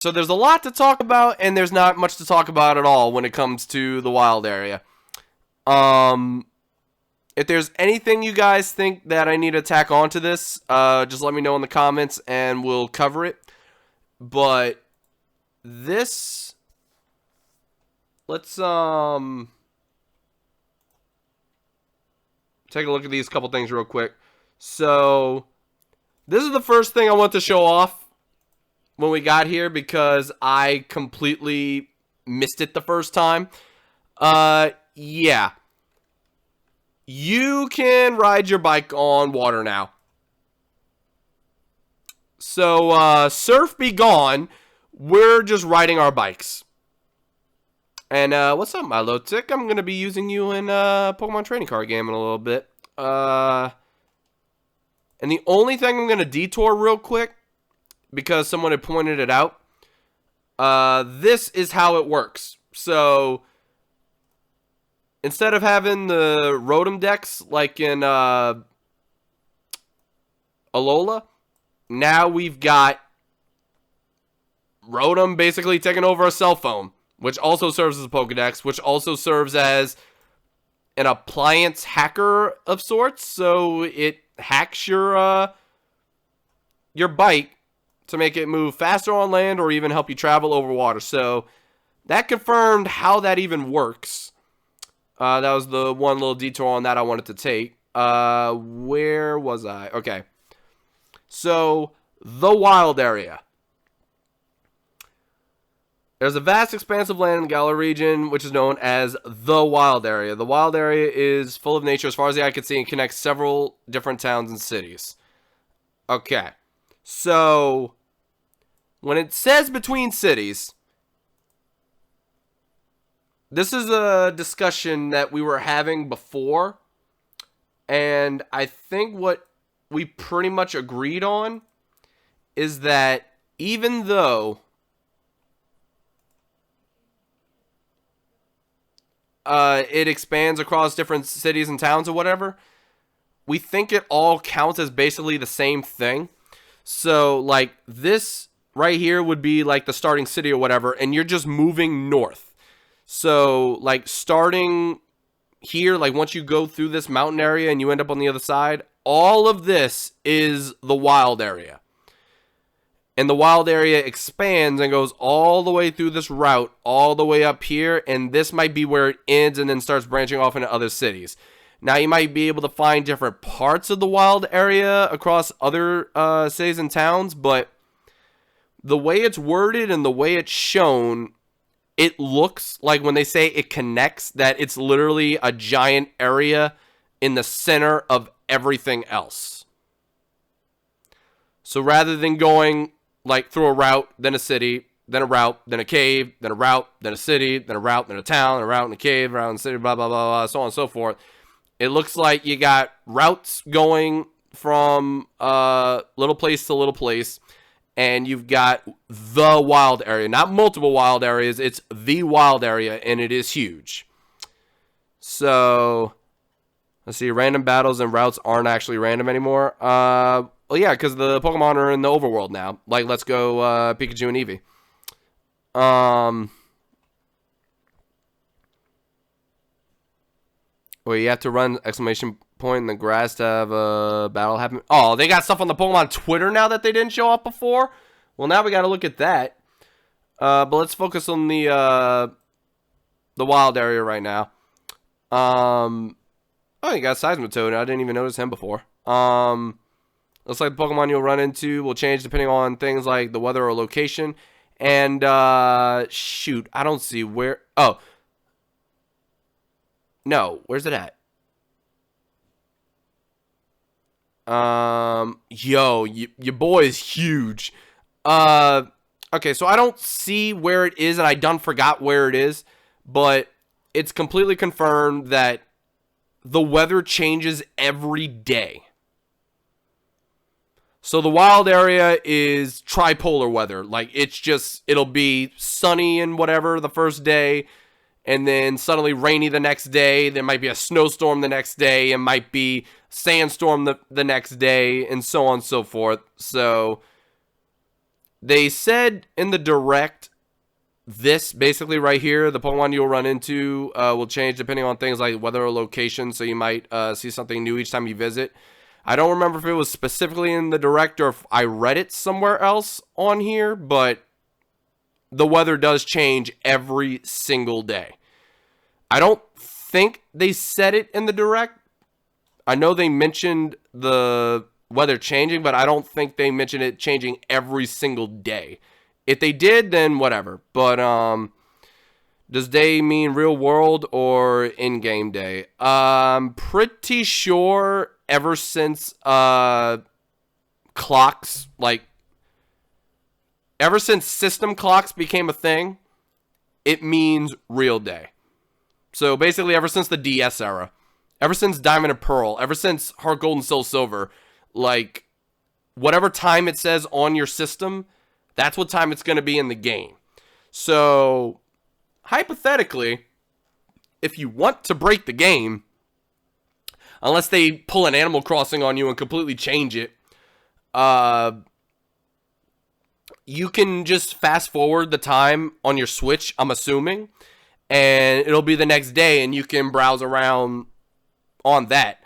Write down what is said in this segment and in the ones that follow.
So there's a lot to talk about, and there's not much to talk about at all when it comes to the wild area. Um, if there's anything you guys think that I need to tack onto this, just let me know in the comments, and we'll cover it. But this, let's take a look at these couple things real quick. So this is the first thing I want to show off when we got here because I completely missed it the first time. Yeah. You can ride your bike on water now. So, surf be gone. We're just riding our bikes. And, what's up, Milotic? I'm gonna be using you in, Pokemon Trading Card Game in a little bit. And the only thing I'm gonna detour real quick, because someone had pointed it out, this is how it works. So, instead of having the Rotom decks like in Alola, now we've got Rotom basically taking over a cell phone, which also serves as a Pokedex, which also serves as an appliance hacker of sorts. So it hacks your bike to make it move faster on land or even help you travel over water. So that confirmed how that even works. That was the one little detour on that I wanted to take. Where was I? Okay. So, the wild area. There's a vast expanse of land in the Galar region, which is known as the wild area. The wild area is full of nature as far as the eye can see and connects several different towns and cities. Okay. So, when it says between cities, this is a discussion that we were having before, and I think what we pretty much agreed on is that even though it expands across different cities and towns or whatever, we think it all counts as basically the same thing. So, like, this right here would be like the starting city or whatever, and you're just moving north. So, like, starting here, like, once you go through this mountain area and you end up on the other side, all of this is the wild area. And the wild area expands and goes all the way through this route, all the way up here, and this might be where it ends and then starts branching off into other cities. Now, you might be able to find different parts of the wild area across other cities and towns, but the way it's worded and the way it's shown, it looks like when they say it connects, that it's literally a giant area in the center of everything else. So rather than going like through a route, then a city, then a route, then a cave, then a route, then a city, then a route, then a town, a route, and a cave, a route, and a city, blah, blah, blah, blah, so on and so forth. It looks like you got routes going from little place to little place, and you've got the wild area. Not multiple wild areas, it's the wild area, and it is huge. So, let's see, random battles and routes aren't actually random anymore. Well, yeah, because the Pokemon are in the overworld now. Like, let's go Pikachu and Eevee. Well, you have to run exclamation point in the grass to have a battle happen. Oh, they got stuff on the Pokemon Twitter now that they didn't show up before? Well, now we got to look at that. But let's focus on the wild area right now. Oh, you got Seismitoad. I didn't even notice him before. Looks like the Pokemon you'll run into will change depending on things like the weather or location. And, shoot, I don't see where... Oh. No, where's it at? Yo, your boy is huge. Okay, so I don't see where it is, and I done forgot where it is. But it's completely confirmed that the weather changes every day. So the wild area is tripolar weather. Like, it's just, it'll be sunny and whatever the first day, and then suddenly rainy the next day. There might be a snowstorm the next day. It might be sandstorm the next day, and so on and so forth. So They said in the direct, this basically right here, the Pokemon you'll run into will change depending on things like weather or location, so you might see something new each time you visit. I don't remember if it was specifically in the direct or if I read it somewhere else on here, but the weather does change every single day. I don't think they said it in the direct. I know they mentioned the weather changing, but I don't think they mentioned it changing every single day. If they did, then whatever. But does day mean real world or in-game day? I'm pretty sure ever since clocks, like ever since system clocks became a thing, it means real day. So basically ever since the DS era, ever since Diamond and Pearl, ever since Heart Gold and Soul Silver, like whatever time it says on your system, that's what time it's going to be in the game. So hypothetically, if you want to break the game, unless they pull an Animal Crossing on you and completely change it, you can just fast forward the time on your Switch, I'm assuming, and it'll be the next day and you can browse around on that.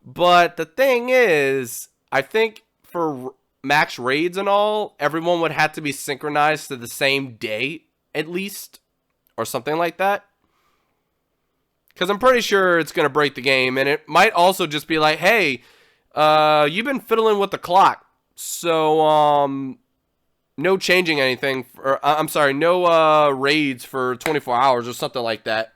But the thing is, I think for max raids and all, everyone would have to be synchronized to the same day at least, or something like that. Because I'm pretty sure it's going to break the game, and it might also just be like, hey, you've been fiddling with the clock, so no changing anything, no raids for 24 hours or something like that.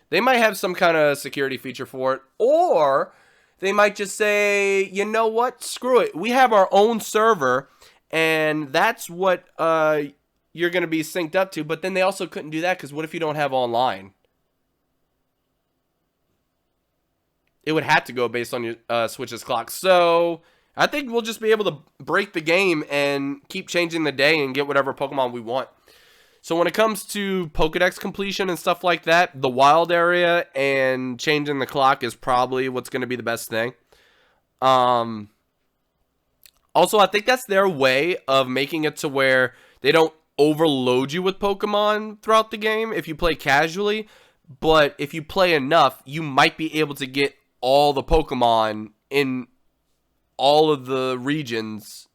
They might have some kind of security feature for it, or they might just say, you know what, screw it. We have our own server, and that's what you're going to be synced up to. But then they also couldn't do that because what if you don't have online? It would have to go based on your Switch's clock. So I think we'll just be able to break the game and keep changing the day and get whatever Pokemon we want. So when it comes to Pokedex completion and stuff like that, the wild area and changing the clock is probably what's going to be the best thing. Also, I think that's their way of making it to where they don't overload you with Pokemon throughout the game if you play casually. But if you play enough, you might be able to get all the Pokemon in all of the regions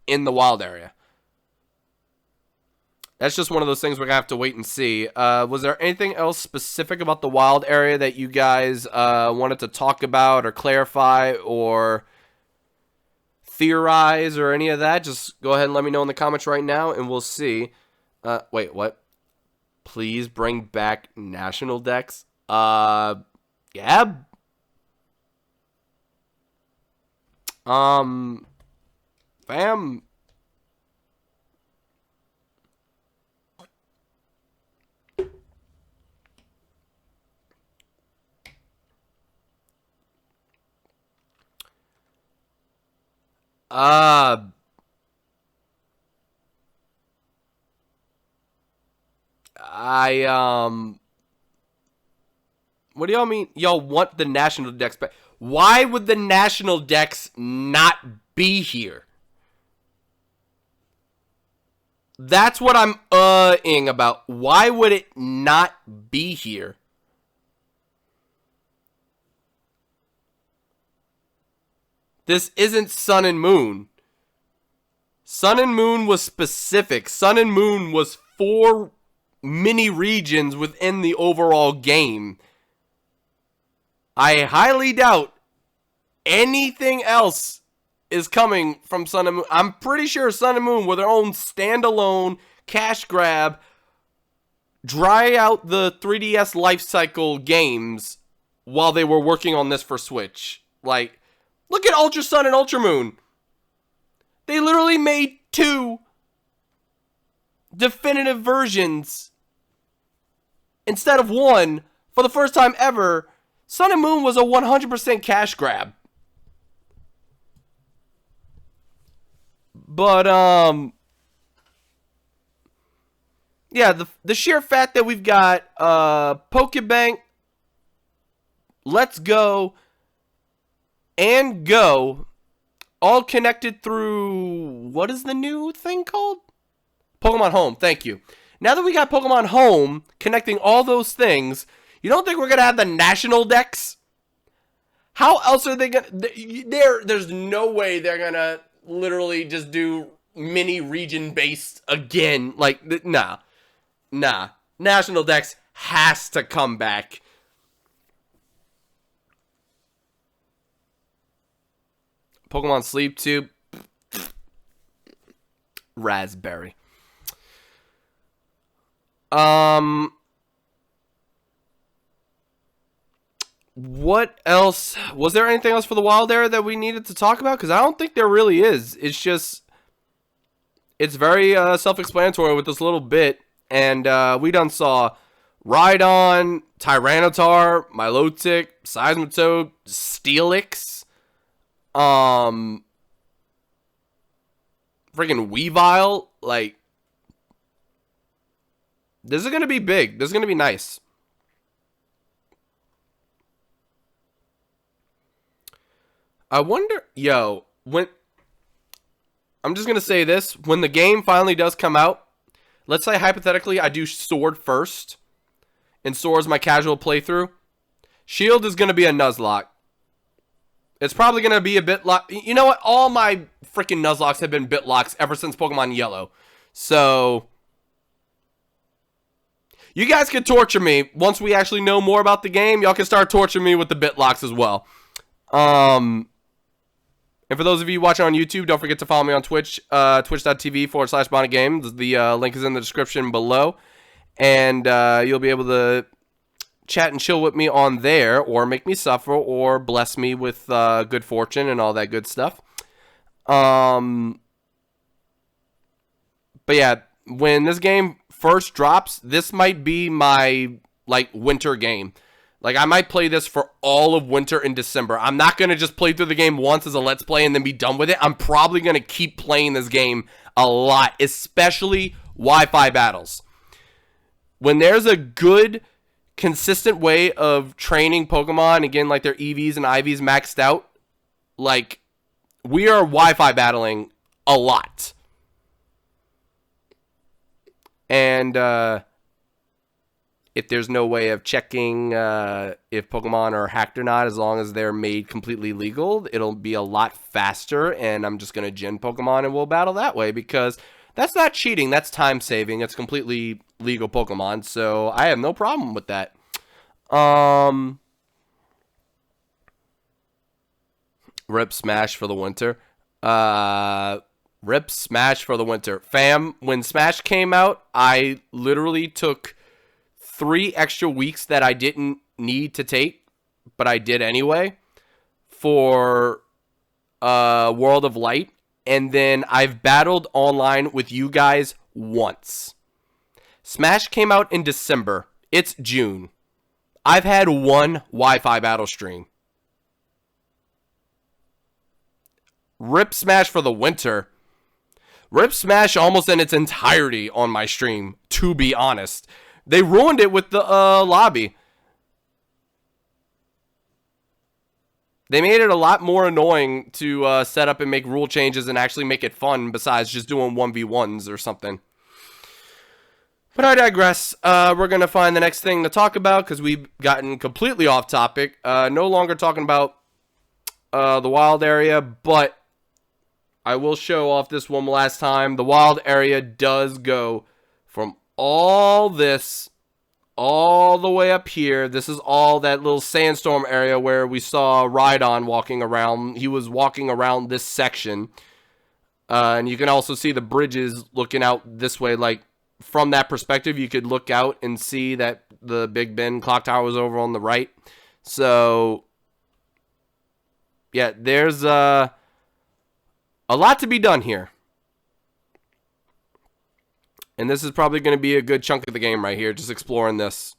in the wild area. That's just one of those things we're going to have to wait and see. Was there anything else specific about the wild area that you guys wanted to talk about or clarify or theorize or any of that? Just go ahead and let me know in the comments right now and we'll see. Wait, what? Please bring back national decks. Yeah. Fam. What do y'all mean? Y'all want the national decks back? Why would the national decks not be here? That's what I'm ing about. Why would it not be here? This isn't Sun and Moon. Sun and Moon was specific. Sun and Moon was 4 mini regions within the overall game. I highly doubt anything else is coming from Sun and Moon. I'm pretty sure Sun and Moon were their own standalone cash grab, dry out the 3DS life cycle games while they were working on this for Switch. Like, look at Ultra Sun and Ultra Moon. They literally made 2 definitive versions instead of 1 for the first time ever. Sun and Moon was a 100% cash grab. But, yeah, the sheer fact that we've got Pokebank, Let's Go, and Go all connected through, what is the new thing called? Pokemon Home, thank you. Now that we got Pokemon Home connecting all those things, you don't think we're going to have the national decks? How else are they going to... There's no way they're going to literally just do mini region-based again. Like, nah. National decks has to come back. Pokemon Sleep too. Raspberry. What else? Was there anything else for the Wild Area that we needed to talk about? Because I don't think there really is. It's just... It's very self-explanatory with this little bit. And we done saw Rhydon, Tyranitar, Milotic, Seismitoad, Steelix, freaking Weavile. Like, this is going to be big. This is going to be nice. I wonder, when... I'm just going to say this. When the game finally does come out, let's say hypothetically I do Sword first, and Sword's my casual playthrough. Shield is going to be a Nuzlocke. It's probably going to be a Bitlock. You know what? All my freaking Nuzlocks have been Bitlocks ever since Pokemon Yellow. So, you guys can torture me. Once we actually know more about the game, y'all can start torturing me with the Bitlocks as well. And for those of you watching on YouTube, don't forget to follow me on Twitch, twitch.tv/BondOfGames. The link is in the description below. And you'll be able to chat and chill with me on there, or make me suffer, or bless me with good fortune and all that good stuff. But yeah, when this game first drops, this might be my, like, winter game. Like, I might play this for all of winter in December. I'm not going to just play through the game once as a Let's Play and then be done with it. I'm probably going to keep playing this game a lot, especially Wi-Fi battles. When there's a good, consistent way of training Pokemon, again, like their EVs and IVs maxed out, like, we are Wi-Fi battling a lot. And, if there's no way of checking if Pokemon are hacked or not, as long as they're made completely legal, it'll be a lot faster, and I'm just going to gen Pokemon and we'll battle that way, because that's not cheating, that's time saving, it's completely legal Pokemon, so I have no problem with that. Rip Smash for the winter. Rip Smash for the winter. Fam, when Smash came out, I literally took 3 extra weeks that I didn't need to take, but I did anyway, for World of Light, and then I've battled online with you guys once. Smash came out in December. It's June. I've had 1 Wi-Fi battle stream. Rip Smash for the winter. Rip Smash almost in its entirety on my stream, to be honest. They ruined it with the lobby. They made it a lot more annoying to set up and make rule changes and actually make it fun, besides just doing 1v1s or something. But I digress. We're going to find the next thing to talk about, because we've gotten completely off topic. No longer talking about the Wild Area, but I will show off this one last time. The Wild Area does go from all this all the way up here. This is all that little sandstorm area where we saw Rhydon walking around. He was walking around this section. And you can also see the bridges looking out this way. Like, from that perspective, you could look out and see that the Big Ben clock tower was over on the right. So, yeah, there's a lot to be done here. And this is probably going to be a good chunk of the game right here, just exploring this.